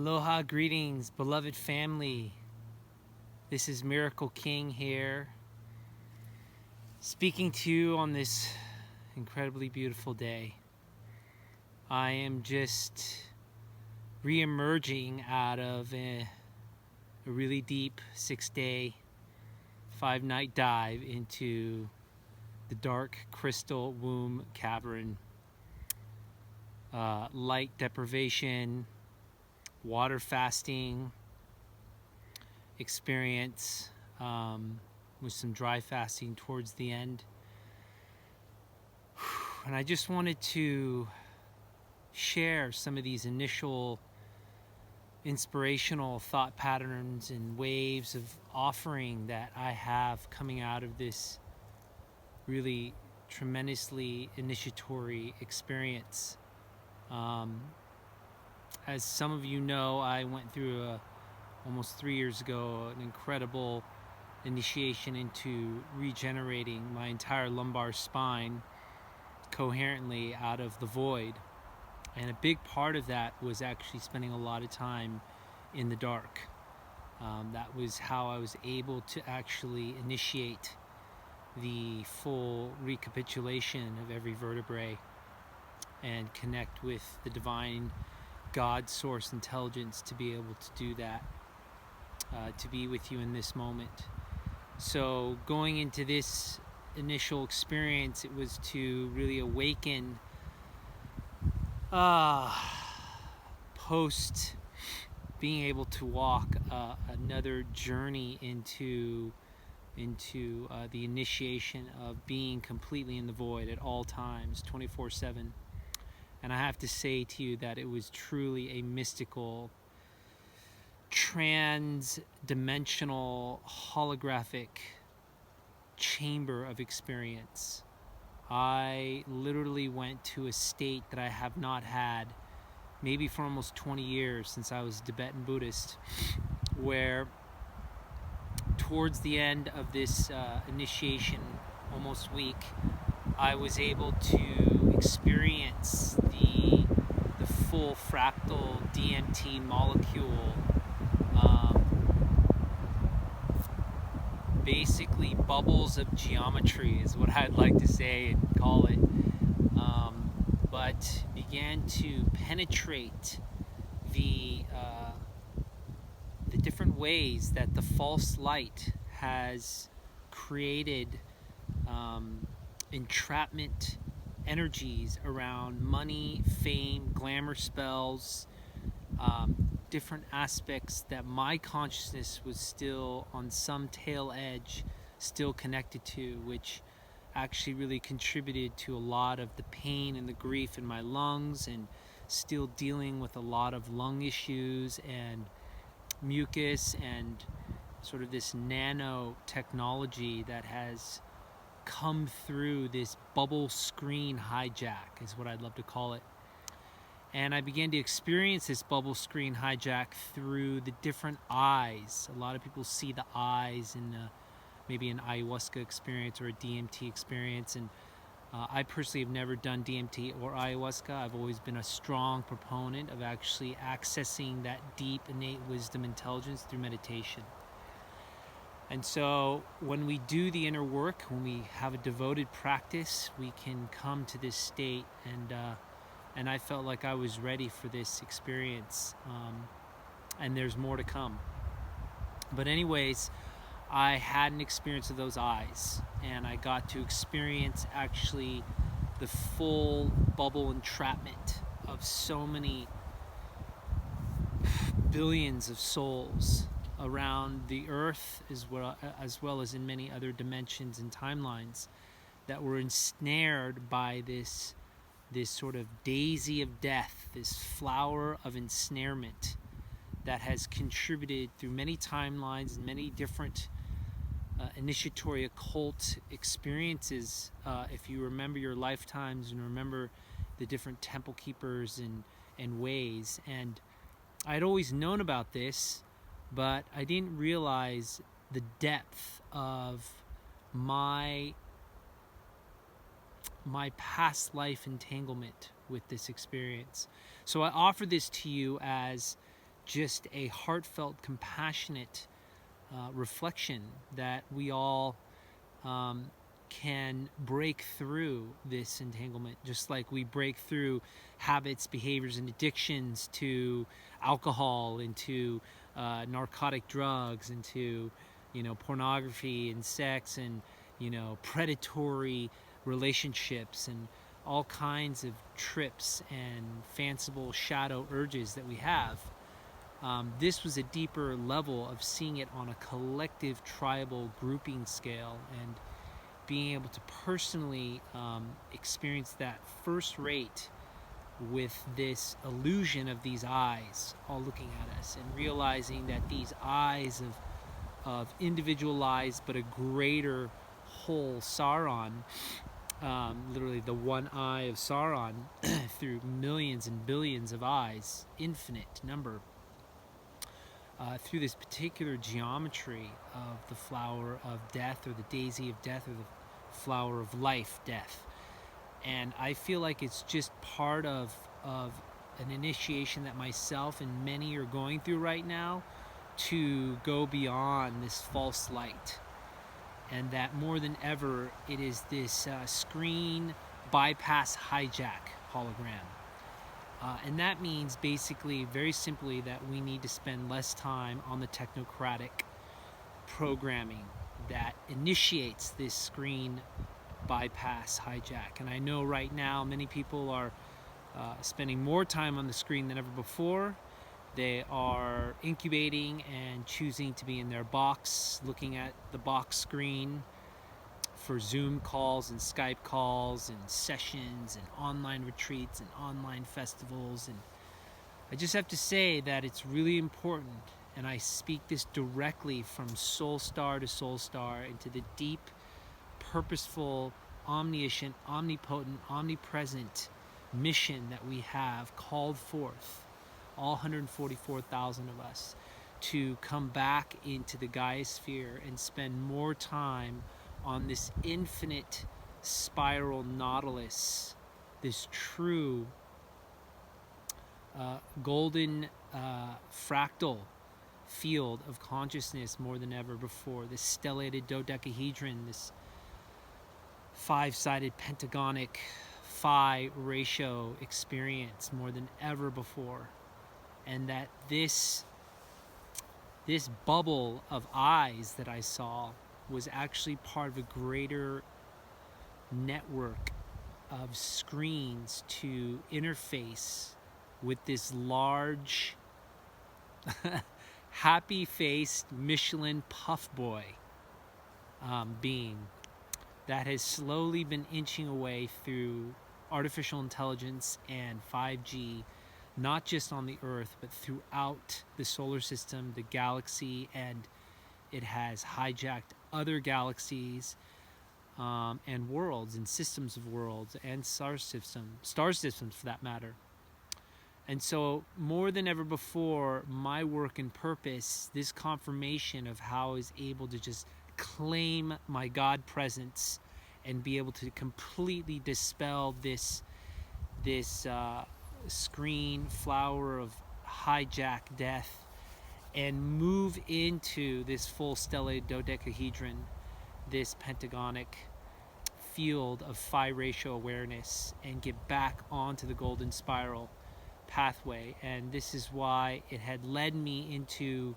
Aloha, greetings, beloved family. This is MiraKle King here, speaking to you on this incredibly beautiful day. I am just re-emerging out of a really deep 6-day, 5-night dive into the dark crystal womb cavern. Light deprivation, water fasting experience, with some dry fasting towards the end. And I just wanted to share some of these initial inspirational thought patterns and waves of offering that I have coming out of this really tremendously initiatory experience. As some of you know, I went through almost 3 years ago an incredible initiation into regenerating my entire lumbar spine coherently out of the void. And a big part of that was actually spending a lot of time in the dark. That was how I was able to actually initiate the full recapitulation of every vertebrae and connect with the divine God source intelligence to be able to do that, to be with you in this moment. So going into this initial experience, it was to really awaken post being able to walk another journey into the initiation of being completely in the void at all times, 24/7. And I have to say to you that it was truly a mystical, trans-dimensional, holographic chamber of experience. I literally went to a state that I have not had maybe for almost 20 years since I was a Tibetan Buddhist, where towards the end of this initiation, almost week, I was able to experience the full fractal DMT molecule, basically bubbles of geometry is what I'd like to say and call it, but began to penetrate the different ways that the false light has created entrapment energies around money, fame, glamour spells, different aspects that my consciousness was still on some tail edge, still connected to, which actually really contributed to a lot of the pain and the grief in my lungs, and still dealing with a lot of lung issues and mucus and sort of this nanotechnology that has come through this bubble screen hijack is what I'd love to call it. And I began to experience this bubble screen hijack through the different eyes. A lot of people see the eyes in maybe an ayahuasca experience or a DMT experience, and I personally have never done DMT or ayahuasca. I've always been a strong proponent of actually accessing that deep innate wisdom intelligence through meditation. And so when we do the inner work, when we have a devoted practice, we can come to this state, and I felt like I was ready for this experience, and there's more to come. But anyways, I had an experience of those eyes, and I got to experience actually the full bubble entrapment of so many billions of souls around the earth, as well as in many other dimensions and timelines, that were ensnared by this sort of daisy of death, this flower of ensnarement that has contributed through many timelines and many different initiatory occult experiences. If you remember your lifetimes and remember the different temple keepers and ways. And I'd always known about this, but I didn't realize the depth of my past life entanglement with this experience. So I offer this to you as just a heartfelt, compassionate reflection that we all can break through this entanglement, just like we break through habits, behaviors, and addictions to alcohol, into narcotic drugs, into pornography and sex, and predatory relationships, and all kinds of trips and fanciful shadow urges that we have. This was a deeper level of seeing it on a collective tribal grouping scale, and being able to personally experience that first rate with this illusion of these eyes all looking at us, and realizing that these eyes of individualized but a greater whole Sauron, literally the one eye of Sauron through millions and billions of eyes, infinite number, through this particular geometry of the flower of death, or the daisy of death, or the flower of life, death. And I feel like it's just part of an initiation that myself and many are going through right now, to go beyond this false light. And that more than ever, it is this screen bypass hijack hologram. And that means basically, very simply, that we need to spend less time on the technocratic programming that initiates this screen bypass hijack. And I know right now many people are spending more time on the screen than ever before. They are incubating and choosing to be in their box, looking at the box screen for Zoom calls and Skype calls and sessions and online retreats and online festivals. And I just have to say that it's really important, and I speak this directly from soul star to soul star, into the deep, purposeful, omniscient, omnipotent, omnipresent mission that we have called forth, all 144,000 of us, to come back into the Gaia sphere and spend more time on this infinite spiral nautilus, this true golden fractal field of consciousness more than ever before, this stellated dodecahedron, this five-sided pentagonic phi ratio experience more than ever before. And that this bubble of eyes that I saw was actually part of a greater network of screens to interface with this large, happy-faced Michelin puff boy being that has slowly been inching away through artificial intelligence and 5G, not just on the Earth, but throughout the solar system, the galaxy, and it has hijacked other galaxies and worlds and systems of worlds and star systems for that matter. And so more than ever before, my work and purpose, this confirmation of how I was able to just claim my God presence and be able to completely dispel this screen flower of hijack death and move into this full stellate dodecahedron, this pentagonic field of phi ratio awareness, and get back onto the golden spiral pathway. And this is why it had led me into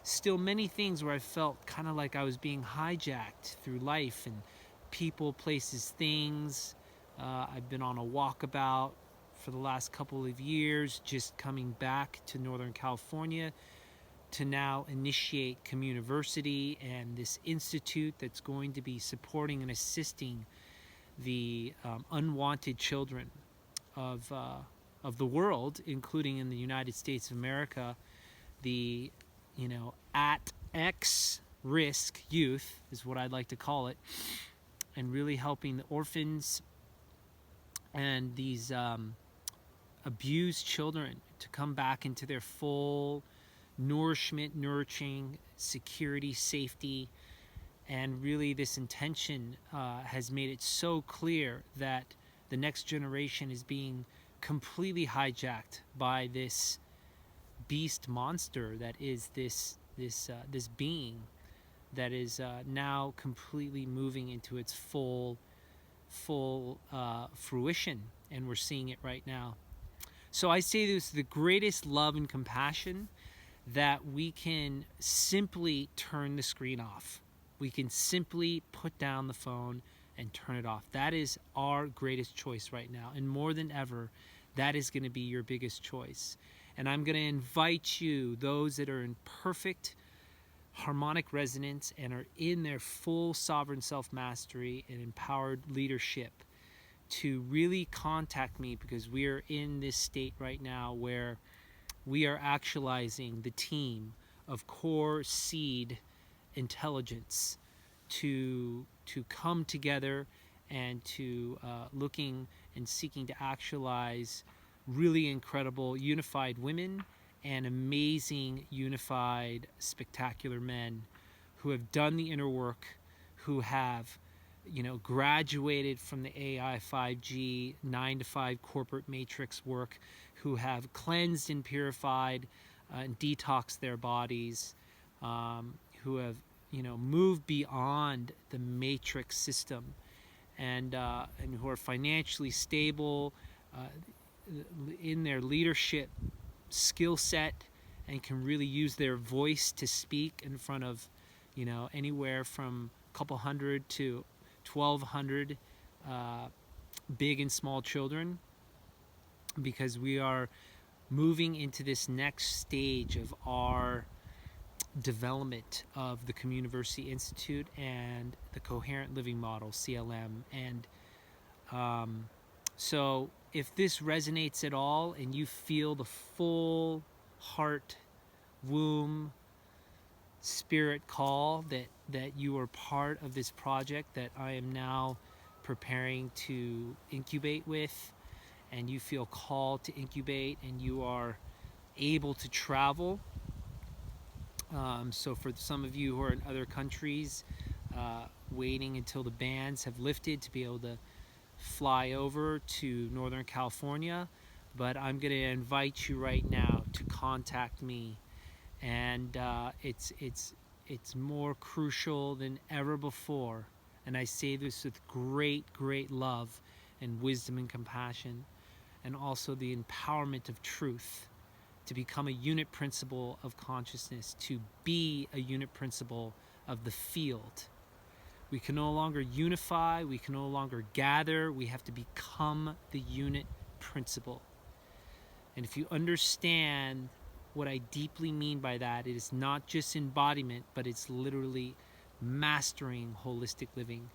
still many things where I felt kind of like I was being hijacked through life, and people, places, things. I've been on a walkabout for the last couple of years, just coming back to Northern California to now initiate Communiversity and this institute that's going to be supporting and assisting the unwanted children of the world, including in the United States of America, the at X risk youth is what I'd like to call it, and really helping the orphans and these abused children to come back into their full nourishment, nurturing, security, safety. And really this intention has made it so clear that the next generation is being completely hijacked by this beast monster that is this being that is now completely moving into its full fruition, and we're seeing it right now. So I say this with the greatest love and compassion, that we can simply turn the screen off. We can simply put down the phone and turn it off. That is our greatest choice right now. And more than ever, that is going to be your biggest choice. And I'm going to invite you, those that are in perfect harmonic resonance and are in their full sovereign self-mastery and empowered leadership, to really contact me, because we are in this state right now where we are actualizing the team of core seed intelligence to come together and to looking and seeking to actualize really incredible unified women and amazing unified spectacular men who have done the inner work, who have graduated from the AI 5G 9-to-5 corporate matrix work, who have cleansed and purified and detoxed their bodies, who have moved beyond the matrix system, and who are financially stable in their leadership skill set, and can really use their voice to speak in front of anywhere from a couple hundred to 1,200 big and small children, because we are moving into this next stage of our development of the Communiversity Institute and the Coherent Living Model, CLM. And so if this resonates at all and you feel the full heart, womb, spirit call that you are part of this project that I am now preparing to incubate with, and you feel called to incubate, and you are able to travel. So for some of you who are in other countries, waiting until the bans have lifted to be able to fly over to Northern California, but I'm going to invite you right now to contact me. And it's more crucial than ever before, and I say this with great love and wisdom and compassion, and also the empowerment of truth, to become a unit principle of consciousness, to be a unit principle of the field. We can no longer unify, we can no longer gather, we have to become the unit principle. And if you understand what I deeply mean by that, it is not just embodiment, but it's literally mastering holistic living.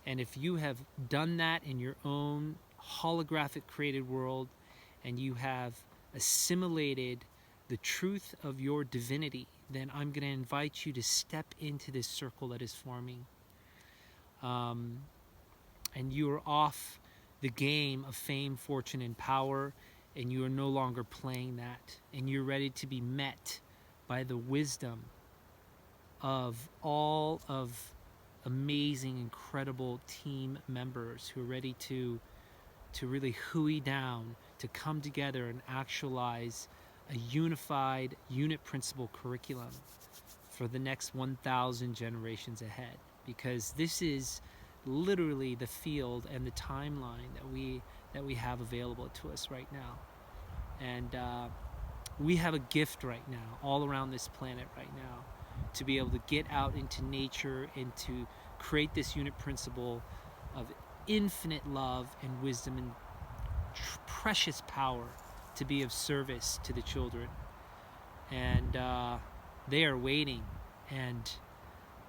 And if you have done that in your own holographic created world, and you have assimilated the truth of your divinity, then I'm going to invite you to step into this circle that is forming. And you are off the game of fame, fortune, and power, and you are no longer playing that, and you're ready to be met by the wisdom of all of amazing, incredible team members who are ready to really hooey down, to come together and actualize a unified unit principle curriculum for the next 1,000 generations ahead. Because this is literally the field and the timeline that we have available to us right now. And we have a gift right now, all around this planet right now, to be able to get out into nature and to create this unit principle of infinite love and wisdom and precious power to be of service to the children. And they are waiting, and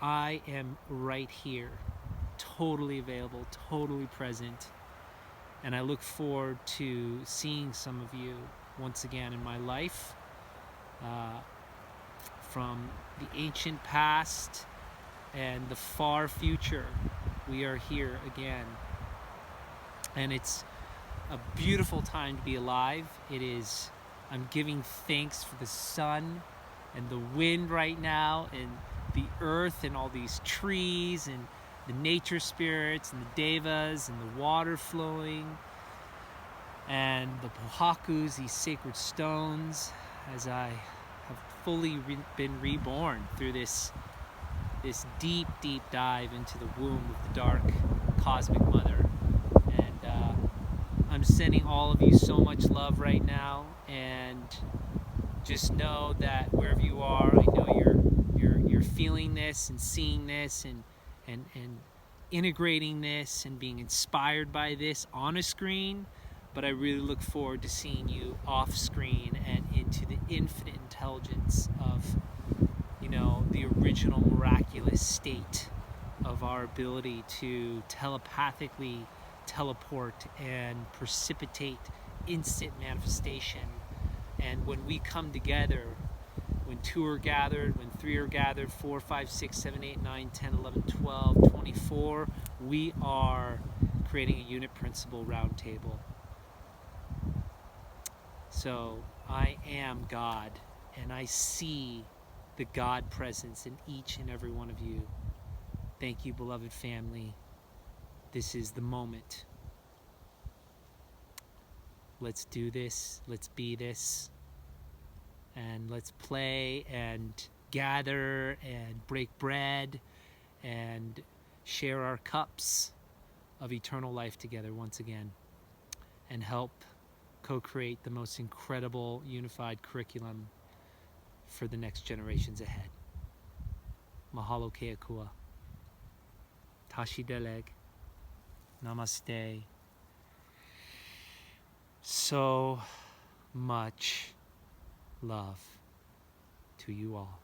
I am right here, totally available, totally present. And I look forward to seeing some of you once again in my life, from the ancient past and the far future. We are here again. And it's a beautiful time to be alive. I'm giving thanks for the sun and the wind right now, and the earth, and all these trees, and the nature spirits, and the devas, and the water flowing, and the pohakus, these sacred stones, as I have fully been reborn through this deep, deep dive into the womb of the dark cosmic mother. And I'm sending all of you so much love right now, and just know that wherever you are, I know you're feeling this and seeing this and integrating this and being inspired by this on a screen. But I really look forward to seeing you off screen and into the infinite intelligence of, you know, the original miraculous state of our ability to telepathically teleport and precipitate instant manifestation. And when we come together, when 2 are gathered, when 3 are gathered, 4, 5, 6, 7, 8, 9, 10, 11, 12, 24, we are creating a unit principle roundtable. So I am God, and I see the God presence in each and every one of you. Thank you, beloved family. This is the moment. Let's do this. Let's be this. And let's play and gather and break bread and share our cups of eternal life together once again, and help co-create the most incredible unified curriculum for the next generations ahead. Mahalo keakua. Tashi deleg. Namaste. So much love to you all.